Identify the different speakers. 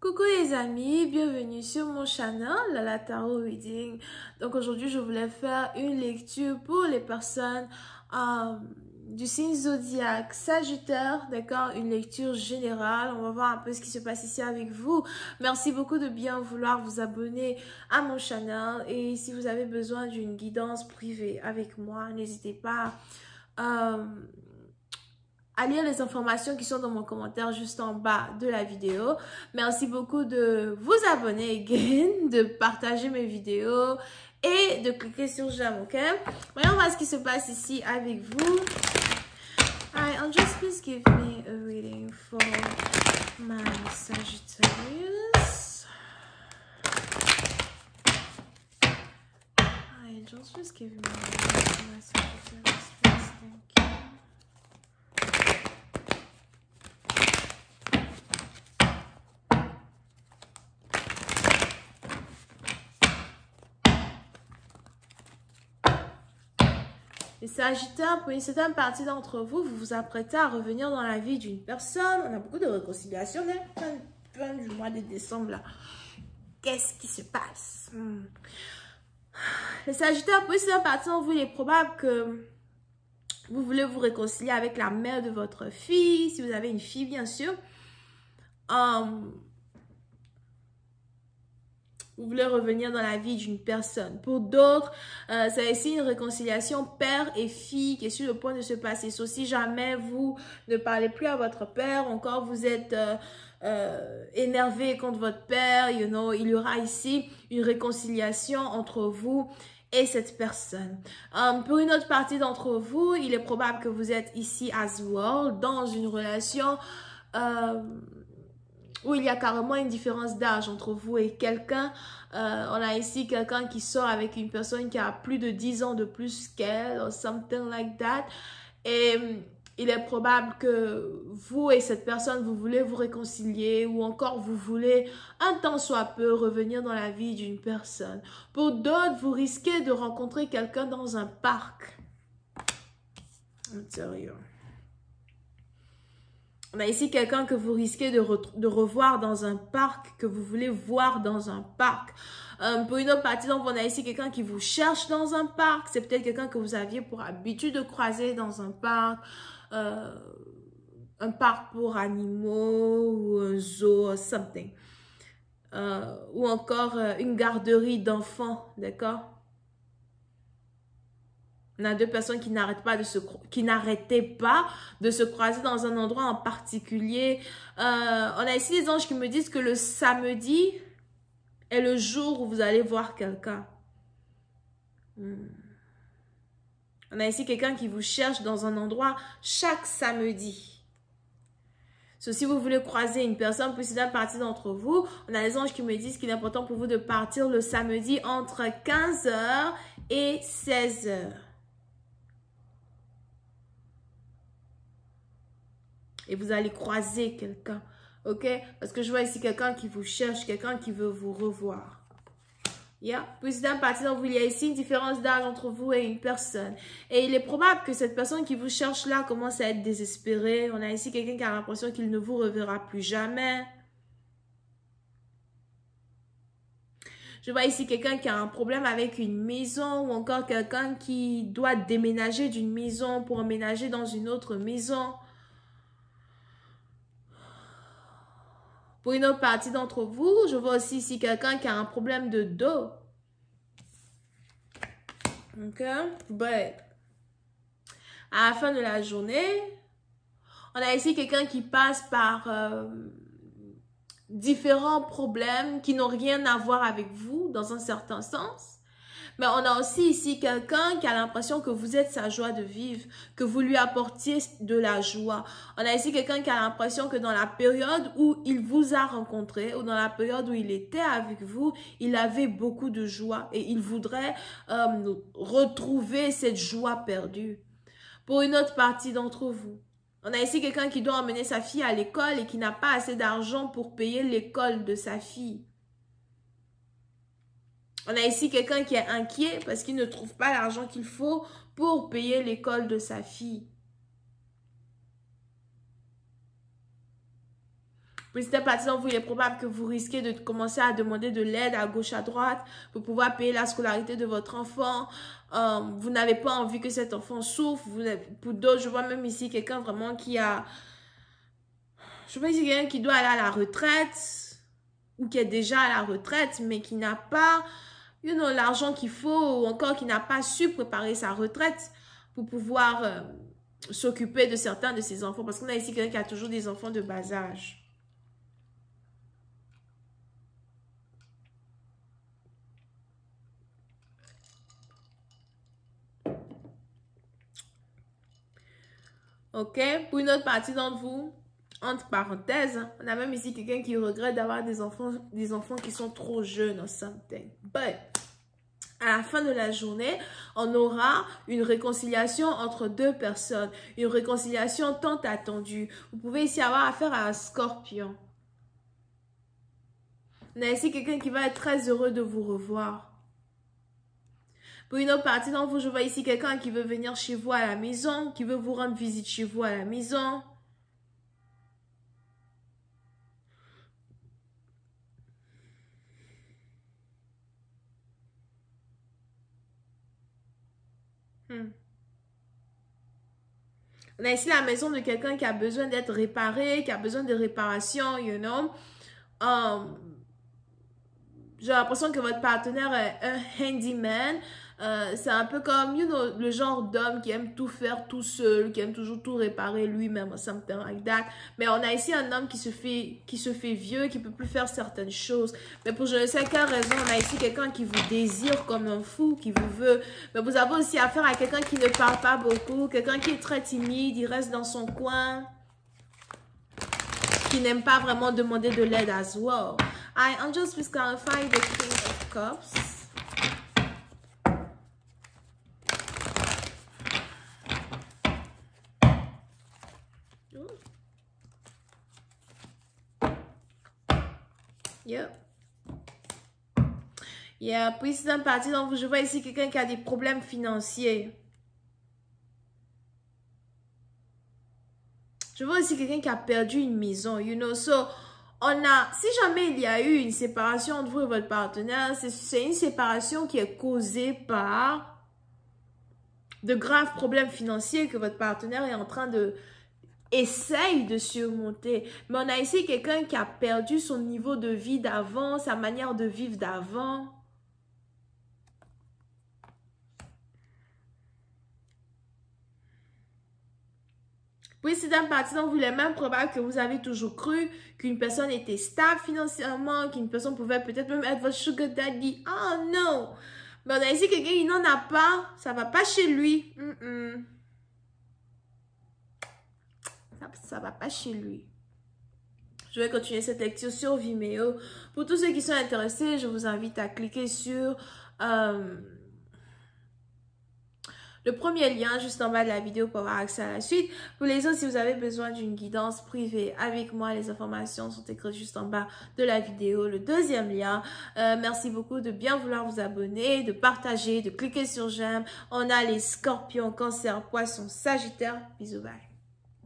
Speaker 1: Coucou les amis, bienvenue sur mon channel, Lala Tarot Reading. Donc aujourd'hui, je voulais faire une lecture pour les personnes du signe zodiaque Sagittaire, d'accord? Une lecture générale. On va voir un peu ce qui se passe ici avec vous. Merci beaucoup de bien vouloir vous abonner à mon channel. Et si vous avez besoin d'une guidance privée avec moi, n'hésitez pas à lire les informations qui sont dans mon commentaire juste en bas de la vidéo. Merci beaucoup de vous abonner again, de partager mes vidéos et de cliquer sur j'aime, ok? Voyons voir ce qui se passe ici avec vous. Alright, just please give me a reading for my Sagittarius. Alright, just please give me a reading for my Sagittarius, please, thank you. Les Sagittaires, pour une certaine partie d'entre vous, vous vous apprêtez à revenir dans la vie d'une personne. On a beaucoup de réconciliation, fin du mois de décembre, là. Qu'est-ce qui se passe? Les Sagittaires, pour une certaine partie d'entre vous, il est probable que vous voulez vous réconcilier avec la mère de votre fille, si vous avez une fille, bien sûr. Vous voulez revenir dans la vie d'une personne. Pour d'autres, c'est ici une réconciliation père et fille qui est sur le point de se passer. Sauf si jamais vous ne parlez plus à votre père, encore vous êtes énervé contre votre père, il y aura ici une réconciliation entre vous et cette personne. Pour une autre partie d'entre vous, il est probable que vous êtes ici as well, dans une relation où il y a carrément une différence d'âge entre vous et quelqu'un. On a ici quelqu'un qui sort avec une personne qui a plus de 10 ans de plus qu'elle, or something like that. Et il est probable que vous et cette personne, vous voulez vous réconcilier ou encore vous voulez un tant soit peu revenir dans la vie d'une personne. Pour d'autres, vous risquez de rencontrer quelqu'un dans un parc. Sérieux. On a ici quelqu'un que vous risquez de revoir dans un parc, que vous voulez voir dans un parc. Pour une autre partie, donc on a ici quelqu'un qui vous cherche dans un parc. C'est peut-être quelqu'un que vous aviez pour habitude de croiser dans un parc pour animaux ou un zoo, something. Ou encore une garderie d'enfants, d'accord? On a deux personnes qui n'arrêtaient pas de se croiser dans un endroit en particulier. On a ici des anges qui me disent que le samedi est le jour où vous allez voir quelqu'un. On a ici quelqu'un qui vous cherche dans un endroit chaque samedi. Si vous voulez croiser une personne, pour une partie d'entre vous, on a des anges qui me disent qu'il est important pour vous de partir le samedi entre 15h et 16h. Et vous allez croiser quelqu'un, ok? Parce que je vois ici quelqu'un qui vous cherche, quelqu'un qui veut vous revoir. Yeah. Puis d'un parti dont il y a ici une différence d'âge entre vous et une personne. Et il est probable que cette personne qui vous cherche là commence à être désespérée. On a ici quelqu'un qui a l'impression qu'il ne vous reverra plus jamais. Je vois ici quelqu'un qui a un problème avec une maison ou encore quelqu'un qui doit déménager d'une maison pour emménager dans une autre maison. Pour une autre partie d'entre vous, je vois aussi ici quelqu'un qui a un problème de dos. Ok? But, à la fin de la journée, on a ici quelqu'un qui passe par différents problèmes qui n'ont rien à voir avec vous, dans un certain sens. Mais on a aussi ici quelqu'un qui a l'impression que vous êtes sa joie de vivre, que vous lui apportiez de la joie. On a ici quelqu'un qui a l'impression que dans la période où il vous a rencontré, ou dans la période où il était avec vous, il avait beaucoup de joie et il voudrait retrouver cette joie perdue. Pour une autre partie d'entre vous, on a ici quelqu'un qui doit emmener sa fille à l'école et qui n'a pas assez d'argent pour payer l'école de sa fille. On a ici quelqu'un qui est inquiet parce qu'il ne trouve pas l'argent qu'il faut pour payer l'école de sa fille. Pour certaines parties d'entre vous, il est probable que vous risquez de commencer à demander de l'aide à gauche, à droite pour pouvoir payer la scolarité de votre enfant. Vous n'avez pas envie que cet enfant souffre. Pour d'autres, je vois même ici quelqu'un vraiment qui a... Je vois ici quelqu'un qui doit aller à la retraite ou qui est déjà à la retraite, mais qui n'a pas, l'argent qu'il faut ou encore qui n'a pas su préparer sa retraite pour pouvoir s'occuper de certains de ses enfants. Parce qu'on a ici quelqu'un qui a toujours des enfants de bas âge. Ok, pour une autre partie d'entre vous, entre parenthèses, on a même ici quelqu'un qui regrette d'avoir des enfants qui sont trop jeunes or something. But, à la fin de la journée, on aura une réconciliation entre deux personnes. Une réconciliation tant attendue. Vous pouvez ici avoir affaire à un scorpion. On a ici quelqu'un qui va être très heureux de vous revoir. Pour une autre partie d'entre vous, je vois ici quelqu'un qui veut venir chez vous à la maison, qui veut vous rendre visite chez vous à la maison. On a ici la maison de quelqu'un qui a besoin d'être réparé, qui a besoin de réparation, you know. J'ai l'impression que votre partenaire est un handyman. C'est un peu comme, le genre d'homme qui aime tout faire tout seul, qui aime toujours tout réparer lui-même, something like that. Mais on a ici un homme qui se fait vieux, qui peut plus faire certaines choses. Mais pour je ne sais quelle raison, on a ici quelqu'un qui vous désire comme un fou, qui vous veut. Mais vous avez aussi affaire à quelqu'un qui ne parle pas beaucoup, quelqu'un qui est très timide, il reste dans son coin, qui n'aime pas vraiment demander de l'aide as well. I'm just please clarify the King of Cups. Yep. Yeah, puis c'est une partie, donc je vois ici quelqu'un qui a des problèmes financiers. Je vois aussi quelqu'un qui a perdu une maison, so, si jamais il y a eu une séparation entre vous et votre partenaire, c'est une séparation qui est causée par de graves problèmes financiers que votre partenaire est en train de essaye de surmonter. Mais on a ici quelqu'un qui a perdu son niveau de vie d'avant, sa manière de vivre d'avant. Puis c'est une partie dont il est même probable que vous avez toujours cru qu'une personne était stable financièrement, qu'une personne pouvait peut-être même être votre sugar daddy. Oh non! Mais on a ici quelqu'un qui n'en a pas, ça va pas chez lui. Ça va pas chez lui. Je vais continuer cette lecture sur Vimeo. Pour tous ceux qui sont intéressés, je vous invite à cliquer sur le premier lien juste en bas de la vidéo pour avoir accès à la suite. Pour les autres, si vous avez besoin d'une guidance privée avec moi, les informations sont écrites juste en bas de la vidéo. Le deuxième lien. Merci beaucoup de bien vouloir vous abonner, de partager, de cliquer sur j'aime. On a les scorpions, cancer, poissons, sagittaire. Bisous, bye.